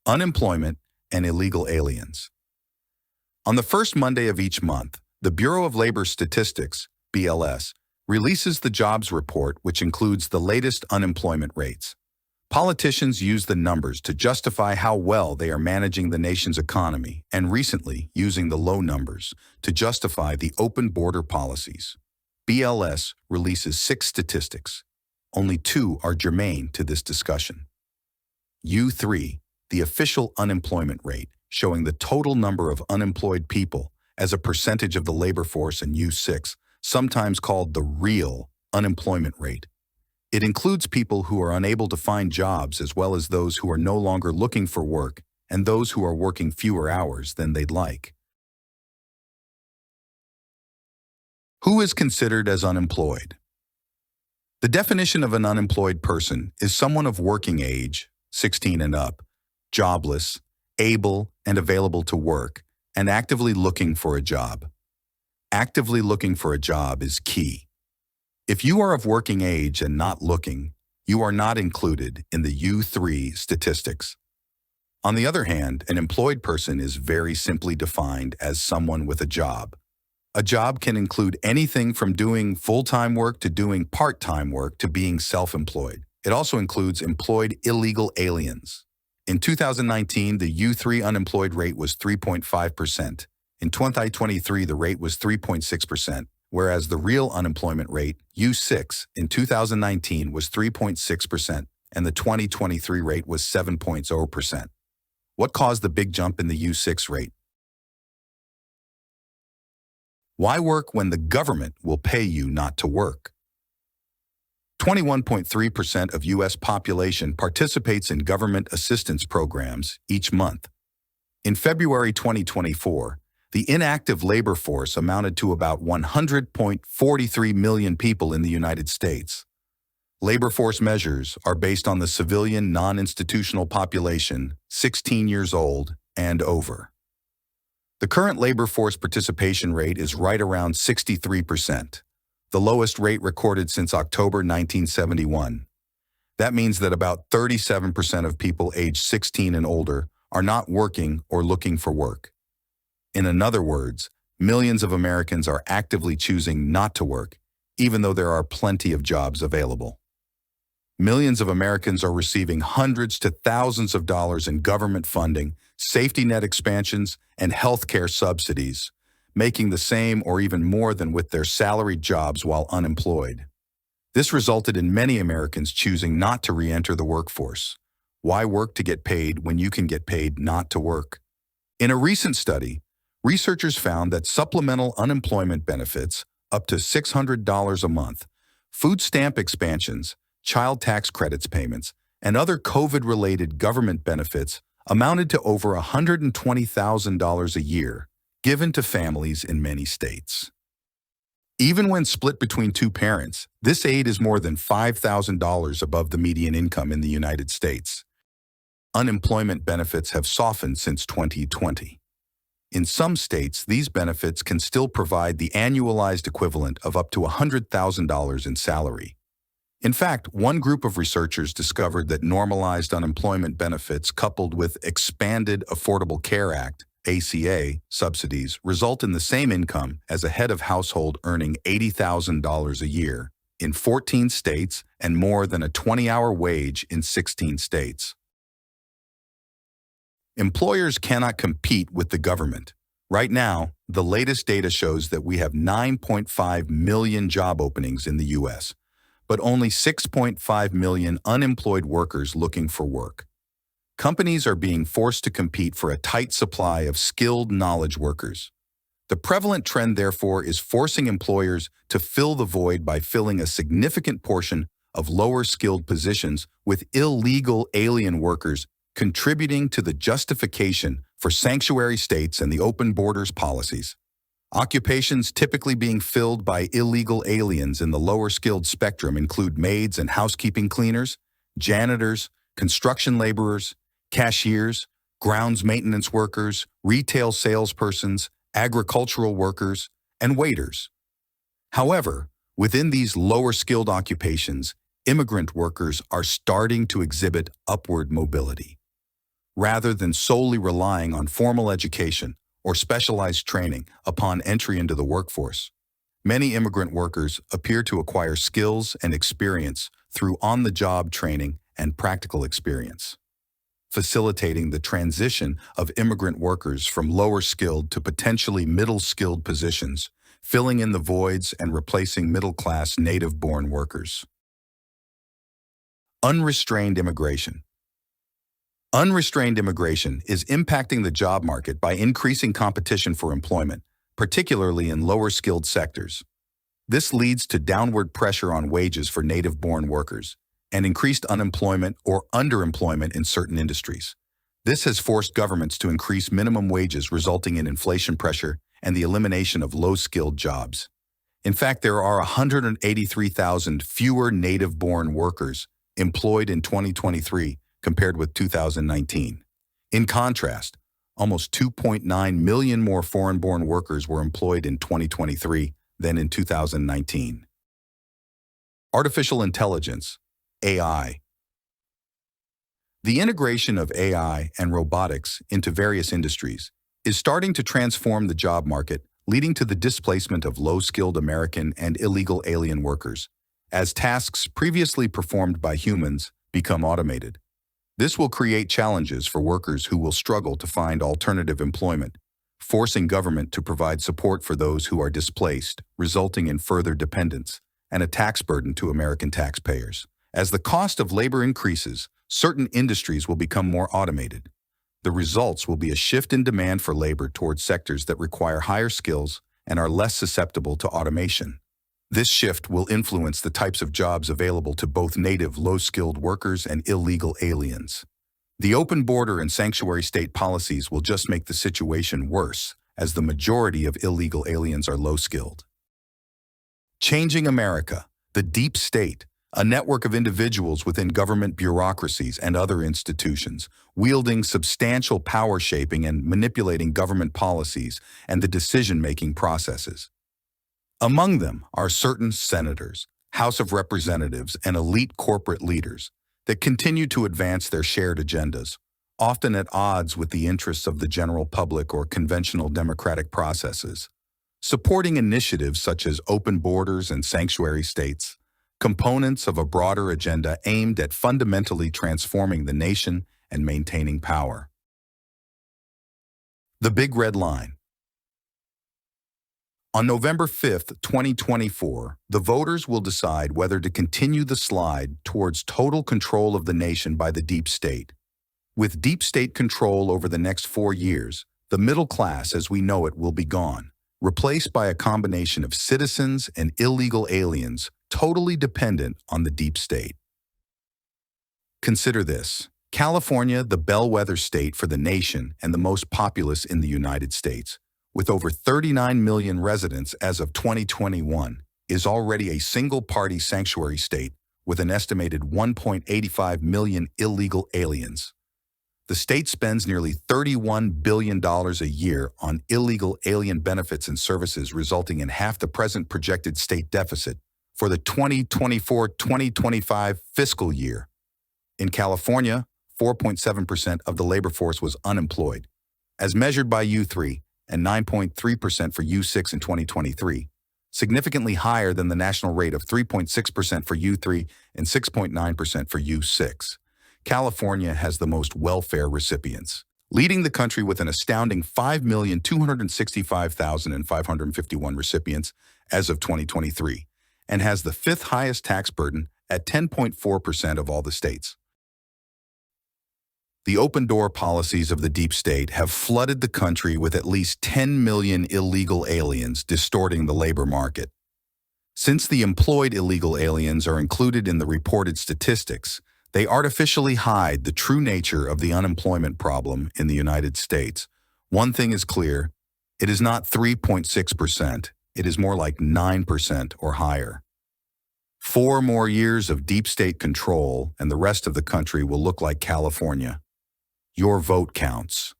Unemployment and illegal aliens. On the first Monday of each month, the Bureau of Labor Statistics, BLS, releases the jobs report, which includes the latest unemployment rates. Politicians use the numbers to justify how well they are managing the nation's economy, and recently using the low numbers to justify the open border policies. BLS releases 6 statistics. Only 2 are germane to this discussion. U3, the official unemployment rate, showing the total number of unemployed people as a percentage of the labor force, and U6, sometimes called the real unemployment rate. It includes people who are unable to find jobs, as well as those who are no longer looking for work and those who are working fewer hours than they'd like. Who is considered as unemployed? The definition of an unemployed person is someone of working age, 16 and up, jobless, able and available to work, and actively looking for a job. Actively looking for a job is key. If you are of working age and not looking, you are not included in the U3 statistics. On the other hand, an employed person is very simply defined as someone with a job. A job can include anything from doing full-time work to doing part-time work to being self-employed. It also includes employed illegal aliens. In 2019, the U3 unemployed rate was 3.5%. In 2023, the rate was 3.6%, whereas the real unemployment rate, U6, in 2019 was 3.6%, and the 2023 rate was 7.0%. What caused the big jump in the U6 rate? Why work when the government will pay you not to work? 21.3% of U.S. population participates in government assistance programs each month. In February 2024, the inactive labor force amounted to about 100.43 million people in the United States. Labor force measures are based on the civilian non-institutional population, 16 years old and over. The current labor force participation rate is right around 63%, the lowest rate recorded since October 1971. That means that about 37% of people aged 16 and older are not working or looking for work. In other words, millions of Americans are actively choosing not to work, even though there are plenty of jobs available. Millions of Americans are receiving hundreds to thousands of dollars in government funding, safety net expansions, and health care subsidies, making the same or even more than with their salaried jobs while unemployed. This resulted in many Americans choosing not to re-enter the workforce. Why work to get paid when you can get paid not to work? In a recent study, researchers found that supplemental unemployment benefits, up to $600 a month, food stamp expansions, child tax credits payments, and other COVID-related government benefits amounted to over $120,000 a year, given to families in many states. Even when split between 2 parents, this aid is more than $5,000 above the median income in the United States. Unemployment benefits have softened since 2020. In some states, these benefits can still provide the annualized equivalent of up to $100,000 in salary. In fact, one group of researchers discovered that normalized unemployment benefits coupled with expanded Affordable Care Act, ACA, subsidies result in the same income as a head of household earning $80,000 a year in 14 states and more than a 20-hour wage in 16 states. Employers cannot compete with the government. Right now, the latest data shows that we have 9.5 million job openings in the U.S., but only 6.5 million unemployed workers looking for work. Companies are being forced to compete for a tight supply of skilled knowledge workers. The prevalent trend, therefore, is forcing employers to fill the void by filling a significant portion of lower-skilled positions with illegal alien workers, contributing to the justification for sanctuary states and the open borders policies. Occupations typically being filled by illegal aliens in the lower-skilled spectrum include maids and housekeeping cleaners, janitors, construction laborers, cashiers, grounds maintenance workers, retail salespersons, agricultural workers, and waiters. However, within these lower-skilled occupations, immigrant workers are starting to exhibit upward mobility. rather than solely relying on formal education or specialized training upon entry into the workforce. Many immigrant workers appear to acquire skills and experience through on-the-job training and practical experience, facilitating the transition of immigrant workers from lower-skilled to potentially middle-skilled positions, filling in the voids and replacing middle-class native-born workers. Unrestrained immigration. Unrestrained immigration is impacting the job market by increasing competition for employment, particularly in lower-skilled sectors. This leads to downward pressure on wages for native-born workers and increased unemployment or underemployment in certain industries. This has forced governments to increase minimum wages, resulting in inflation pressure and the elimination of low-skilled jobs. In fact, there are 183,000 fewer native-born workers employed in 2023 compared with 2019. In contrast, almost 2.9 million more foreign-born workers were employed in 2023 than in 2019. Artificial intelligence, AI. The integration of AI and robotics into various industries is starting to transform the job market, leading to the displacement of low-skilled American and illegal alien workers, as tasks previously performed by humans become automated. This will create challenges for workers who will struggle to find alternative employment, forcing government to provide support for those who are displaced, resulting in further dependence and a tax burden to American taxpayers. As the cost of labor increases, certain industries will become more automated. The results will be a shift in demand for labor towards sectors that require higher skills and are less susceptible to automation. This shift will influence the types of jobs available to both native low-skilled workers and illegal aliens. The open border and sanctuary state policies will just make the situation worse, as the majority of illegal aliens are low-skilled. Changing America, the deep state, a network of individuals within government bureaucracies and other institutions, wielding substantial power, shaping and manipulating government policies and the decision-making processes. Among them are certain senators, House of Representatives, and elite corporate leaders that continue to advance their shared agendas, often at odds with the interests of the general public or conventional democratic processes, supporting initiatives such as open borders and sanctuary states, components of a broader agenda aimed at fundamentally transforming the nation and maintaining power. The Big Red Line. On November 5, 2024, the voters will decide whether to continue the slide towards total control of the nation by the deep state. With deep state control over the next 4 years, the middle class as we know it will be gone, replaced by a combination of citizens and illegal aliens totally dependent on the deep state. Consider this: California, the bellwether state for the nation and the most populous in the United States, with over 39 million residents as of 2021, is already a single-party sanctuary state with an estimated 1.85 million illegal aliens. The state spends nearly $31 billion a year on illegal alien benefits and services, resulting in half the present projected state deficit for the 2024-2025 fiscal year. In California, 4.7% of the labor force was unemployed, as measured by U3, and 9.3% for U6 in 2023, significantly higher than the national rate of 3.6% for U3 and 6.9% for U6. California has the most welfare recipients, leading the country with an astounding 5,265,551 recipients as of 2023, and has the fifth highest tax burden at 10.4% of all the states. The open-door policies of the deep state have flooded the country with at least 10 million illegal aliens, distorting the labor market. Since the employed illegal aliens are included in the reported statistics, they artificially hide the true nature of the unemployment problem in the United States. One thing is clear: it is not 3.6%, it is more like 9% or higher. 4 more years of deep state control, and the rest of the country will look like California. Your vote counts.